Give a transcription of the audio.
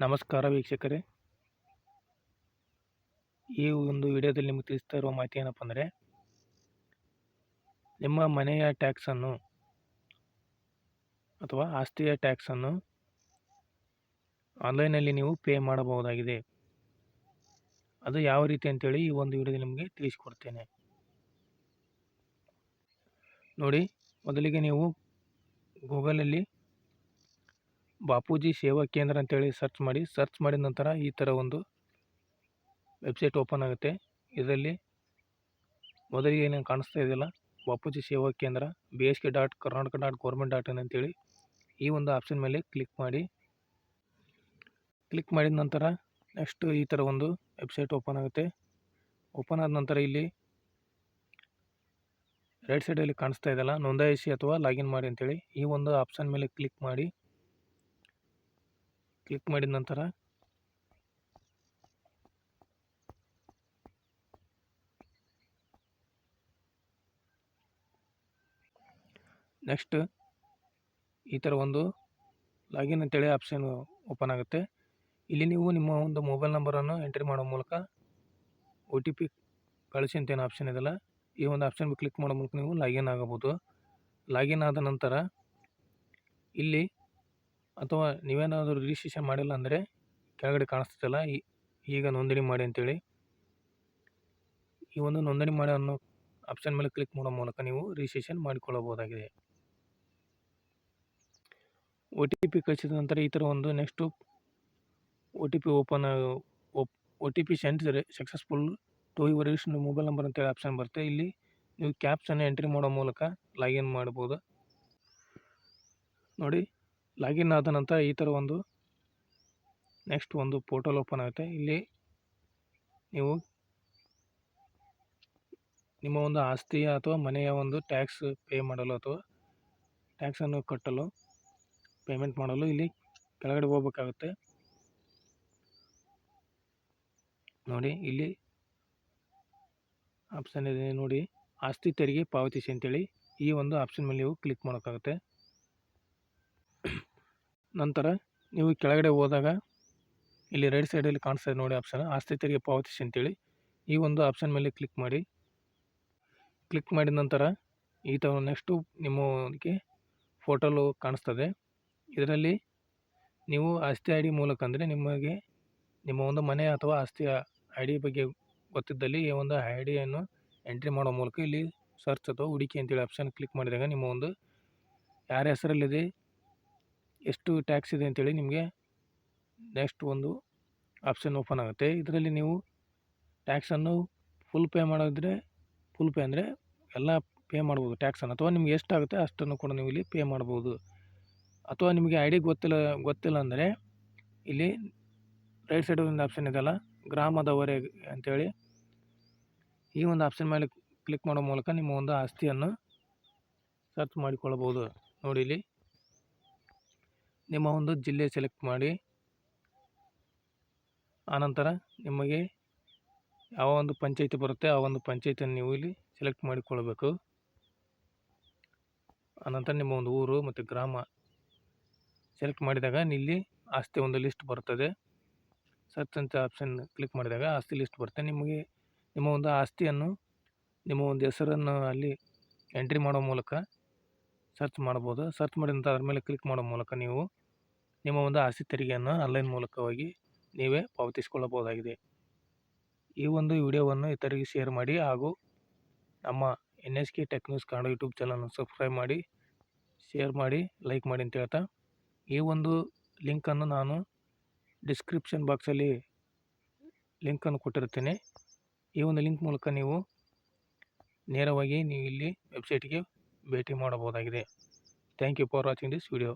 ನಮಸ್ಕಾರ ವೀಕ್ಷಕರೇ, ಈ ಒಂದು ವಿಡಿಯೋದಲ್ಲಿ ನಿಮಗೆ ತಿಳಿಸ್ತಾ ಇರುವ ಮಾಹಿತಿ ಏನಪ್ಪ ಅಂದರೆ, ನಿಮ್ಮ ಮನೆಯ ಟ್ಯಾಕ್ಸನ್ನು ಅಥವಾ ಆಸ್ತಿಯ ಟ್ಯಾಕ್ಸನ್ನು ಆನ್ಲೈನಲ್ಲಿ ನೀವು ಪೇ ಮಾಡಬಹುದಾಗಿದೆ. ಅದು ಯಾವ ರೀತಿ ಅಂತೇಳಿ ಈ ಒಂದು ವಿಡಿಯೋದಲ್ಲಿ ನಿಮಗೆ ತಿಳಿಸಿಕೊಡ್ತೇನೆ. ನೋಡಿ, ಮೊದಲಿಗೆ ನೀವು ಗೂಗಲಲ್ಲಿ ಬಾಪೂಜಿ ಸೇವಾ ಕೇಂದ್ರ ಅಂತೇಳಿ ಸರ್ಚ್ ಮಾಡಿದ ನಂತರ ಈ ಥರ ಒಂದು ವೆಬ್ಸೈಟ್ ಓಪನ್ ಆಗುತ್ತೆ. ಇದರಲ್ಲಿ ಮೊದಲಿಗೆ ಏನೇನು ಕಾಣಿಸ್ತಾ ಇದೆಯಲ್ಲ, ಬಾಪೂಜಿ ಸೇವಾ ಕೇಂದ್ರ bsk.karnataka.government.in ಅಂತೇಳಿ ಈ ಒಂದು ಆಪ್ಷನ್ ಮೇಲೆ ಕ್ಲಿಕ್ ಮಾಡಿದ ನಂತರ ನೆಕ್ಸ್ಟ್ ಈ ಥರ ಒಂದು ವೆಬ್ಸೈಟ್ ಓಪನ್ ಆಗುತ್ತೆ. ಓಪನ್ ಆದ ನಂತರ ಇಲ್ಲಿ ರೈಟ್ ಸೈಡಲ್ಲಿ ಕಾಣಿಸ್ತಾ ಇದೆಯಲ್ಲ, ನೋಂದಾಯಿಸಿ ಅಥವಾ ಲಾಗಿನ್ ಮಾಡಿ ಅಂತೇಳಿ ಈ ಒಂದು ಆಪ್ಷನ್ ಮೇಲೆ ಕ್ಲಿಕ್ ಮಾಡಿದ ನಂತರ ನೆಕ್ಸ್ಟ್ ಈ ಥರ ಒಂದು ಲಾಗಿನ್ ಅಂತೇಳಿ ಆಪ್ಷನ್ ಓಪನ್ ಆಗುತ್ತೆ. ಇಲ್ಲಿ ನೀವು ನಿಮ್ಮ ಒಂದು ಮೊಬೈಲ್ ನಂಬರನ್ನು ಎಂಟ್ರಿ ಮಾಡೋ ಮೂಲಕ OTP ಕಳಿಸಿ ಅಂತ ಏನು ಆಪ್ಷನ್ ಇದೆಯಲ್ಲ, ಈ ಒಂದು ಆಪ್ಷನ್ ಮೇಲೆ ಕ್ಲಿಕ್ ಮಾಡೋ ಮೂಲಕ ನೀವು ಲಾಗಿನ್ ಆಗಬಹುದು. ಲಾಗಿನ್ ಆದ ನಂತರ ಇಲ್ಲಿ ಅಥವಾ ನೀವೇನಾದರೂ ರಿಜಿಸ್ಟ್ರೇಷನ್ ಮಾಡಿಲ್ಲ ಅಂದರೆ ಕೆಳಗಡೆ ಕಾಣಿಸ್ತದಲ್ಲ, ಈಗ ನೋಂದಣಿ ಮಾಡಿ ಅಂತೇಳಿ ಈ ಒಂದು ನೋಂದಣಿ ಮಾಡಿ ಅನ್ನೋ ಆಪ್ಷನ್ ಮೇಲೆ ಕ್ಲಿಕ್ ಮಾಡೋ ಮೂಲಕ ನೀವು ರಿಜಿಸ್ಟ್ರೇಷನ್ ಮಾಡಿಕೊಳ್ಳಬಹುದಾಗಿದೆ. OTP ಕಳಿಸಿದ ನಂತರ ಈ ಥರ ಒಂದು next OTP send successful to your registered mobile number ಅಂತೇಳಿ ಆಪ್ಷನ್ ಬರುತ್ತೆ. ಇಲ್ಲಿ ನೀವು ಕ್ಯಾಪ್ಸನ್ನು ಎಂಟ್ರಿ ಮಾಡೋ ಮೂಲಕ ಲಾಗಿನ್ ಮಾಡ್ಬೋದು. ನೋಡಿ, ಲಾಗಿನ್ ಆದ ನಂತರ ಈ ಥರ ಒಂದು ನೆಕ್ಸ್ಟ್ ಒಂದು ಪೋರ್ಟಲ್ ಓಪನ್ ಆಗುತ್ತೆ. ಇಲ್ಲಿ ನೀವು ನಿಮ್ಮ ಒಂದು ಆಸ್ತಿಯ ಅಥವಾ ಮನೆಯ ಒಂದು ಟ್ಯಾಕ್ಸ್ ಪೇ ಮಾಡಲು ಅಥವಾ ಟ್ಯಾಕ್ಸನ್ನು ಕಟ್ಟಲು ಪೇಮೆಂಟ್ ಮಾಡಲು ಇಲ್ಲಿ ಕೆಳಗಡೆ ಹೋಗಬೇಕಾಗುತ್ತೆ. ನೋಡಿ, ಇಲ್ಲಿ ಆಪ್ಷನ್ ಇದೆ ನೋಡಿ, ಆಸ್ತಿ ತೆರಿಗೆ ಪಾವತಿಸಿ ಅಂತೇಳಿ ಈ ಒಂದು ಆಪ್ಷನ್ ಮೇಲೆ ನೀವು ಕ್ಲಿಕ್ ಮಾಡೋಕ್ಕಾಗುತ್ತೆ. ನಂತರ ನೀವು ಕೆಳಗಡೆ ಹೋದಾಗ ಇಲ್ಲಿ ರೈಟ್ ಸೈಡಲ್ಲಿ ಕಾಣಿಸ್ತಾ ಇದೆ ನೋಡಿ ಆಪ್ಷನ್, ಆಸ್ತಿ ತೆರಿಗೆ ಪಾವತಿಸಿ ಅಂತೇಳಿ ಈ ಒಂದು ಆಪ್ಷನ್ ಮೇಲೆ ಕ್ಲಿಕ್ ಮಾಡಿದ ನಂತರ ಈ ಥರ ನೆಕ್ಸ್ಟು ನಿಮಗೆ ಫೋಟೋಲು ಕಾಣಿಸ್ತದೆ. ಇದರಲ್ಲಿ ನೀವು ಆಸ್ತಿ ಐ ಡಿ ಮೂಲಕ ಅಂದರೆ ನಿಮಗೆ ನಿಮ್ಮ ಒಂದು ಮನೆ ಅಥವಾ ಆಸ್ತಿಯ ಐ ಡಿ ಬಗ್ಗೆ ಗೊತ್ತಿದ್ದಲ್ಲಿ ಈ ಒಂದು ಐ ಡಿಯನ್ನು ಎಂಟ್ರಿ ಮಾಡೋ ಮೂಲಕ ಇಲ್ಲಿ ಸರ್ಚ್ ಅಥವಾ ಹುಡುಕಿ ಅಂತೇಳಿ ಆಪ್ಷನ್ ಕ್ಲಿಕ್ ಮಾಡಿದಾಗ ನಿಮ್ಮ ಒಂದು ಯಾರ ಹೆಸರಲ್ಲಿದೆ, ಎಷ್ಟು ಟ್ಯಾಕ್ಸ್ ಇದೆ ಅಂತೇಳಿ ನಿಮಗೆ ನೆಕ್ಸ್ಟ್ ಒಂದು ಆಪ್ಷನ್ ಓಪನ್ ಆಗುತ್ತೆ. ಇದರಲ್ಲಿ ನೀವು ಟ್ಯಾಕ್ಸನ್ನು ಫುಲ್ ಪೇ ಮಾಡೋದಿದ್ರೆ ಫುಲ್ ಪೇ ಅಂದರೆ ಎಲ್ಲ ಪೇ ಮಾಡ್ಬೋದು ಟ್ಯಾಕ್ಸನ್ನು, ಅಥವಾ ನಿಮ್ಗೆ ಎಷ್ಟಾಗುತ್ತೆ ಅಷ್ಟನ್ನು ಕೂಡ ನೀವು ಇಲ್ಲಿ ಪೇ ಮಾಡ್ಬೋದು. ಅಥವಾ ನಿಮಗೆ ಐ ಡಿ ಗೊತ್ತಿಲ್ಲ ಅಂದರೆ ಇಲ್ಲಿ ರೈಟ್ ಸೈಡ್ ಒಂದು ಆಪ್ಷನ್ ಇದೆಯಲ್ಲ, ಗ್ರಾಮದವರೆಗೆ ಅಂತೇಳಿ ಈ ಒಂದು ಆಪ್ಷನ್ ಮೇಲೆ ಕ್ಲಿಕ್ ಮಾಡೋ ಮೂಲಕ ನಿಮ್ಮ ಒಂದು ಆಸ್ತಿಯನ್ನು ಸರ್ಚ್ ಮಾಡಿಕೊಳ್ಳಬಹುದು. ನೋಡಿ, ಇಲ್ಲಿ ನಿಮ್ಮ ಒಂದು ಜಿಲ್ಲೆ ಸೆಲೆಕ್ಟ್ ಮಾಡಿ ಆನಂತರ ನಿಮಗೆ ಯಾವ ಒಂದು ಪಂಚಾಯಿತಿ ಬರುತ್ತೆ ಆ ಒಂದು ಪಂಚಾಯಿತಿಯನ್ನು ನೀವು ಇಲ್ಲಿ ಸೆಲೆಕ್ಟ್ ಮಾಡಿಕೊಳ್ಳಬೇಕು. ಆನಂತರ ನಿಮ್ಮ ಒಂದು ಊರು ಮತ್ತು ಗ್ರಾಮ ಸೆಲೆಕ್ಟ್ ಮಾಡಿದಾಗ ಇಲ್ಲಿ ಆಸ್ತಿ ಒಂದು ಲಿಸ್ಟ್ ಬರ್ತದೆ. ಸರ್ಚ್ ಅಂತ ಆಪ್ಷನ್ ಕ್ಲಿಕ್ ಮಾಡಿದಾಗ ಆಸ್ತಿ ಲಿಸ್ಟ್ ಬರುತ್ತೆ. ನಿಮಗೆ ನಿಮ್ಮ ಒಂದು ಆಸ್ತಿಯನ್ನು ನಿಮ್ಮ ಒಂದು ಹೆಸರನ್ನು ಅಲ್ಲಿ ಎಂಟ್ರಿ ಮಾಡೋ ಮೂಲಕ ಸರ್ಚ್ ಮಾಡ್ಬೋದು. ಸರ್ಚ್ ಮಾಡಿದ ನಂತರ ಅದರ ಮೇಲೆ ಕ್ಲಿಕ್ ಮಾಡೋ ಮೂಲಕ ನೀವು ನಿಮ್ಮ ಒಂದು ಆಸ್ತಿ ತೆರಿಗೆಯನ್ನು ಆನ್ಲೈನ್ ಮೂಲಕವಾಗಿ ನೀವೇ ಪಾವತಿಸಿಕೊಳ್ಳಬಹುದಾಗಿದೆ. ಈ ಒಂದು ವಿಡಿಯೋವನ್ನು ಇತರರಿಗೆ ಶೇರ್ ಮಾಡಿ ಹಾಗೂ ನಮ್ಮ NSK tech news Kannada YouTube ಚಾನಲನ್ನು ಸಬ್ಸ್ಕ್ರೈಬ್ ಮಾಡಿ, ಶೇರ್ ಮಾಡಿ, ಲೈಕ್ ಮಾಡಿ ಅಂತ ಹೇಳ್ತಾ, ಈ ಒಂದು ಲಿಂಕನ್ನು ನಾನು ಡಿಸ್ಕ್ರಿಪ್ಷನ್ ಬಾಕ್ಸಲ್ಲಿ ಲಿಂಕನ್ನು ಕೊಟ್ಟಿರುತ್ತೇನೆ. ಈ ಒಂದು ಲಿಂಕ್ ಮೂಲಕ ನೀವು ನೇರವಾಗಿ ನೀವು ಇಲ್ಲಿ ವೆಬ್ಸೈಟ್ಗೆ ಭೇಟಿ ಮಾಡಬಹುದಾಗಿದೆ. Thank you for watching this video.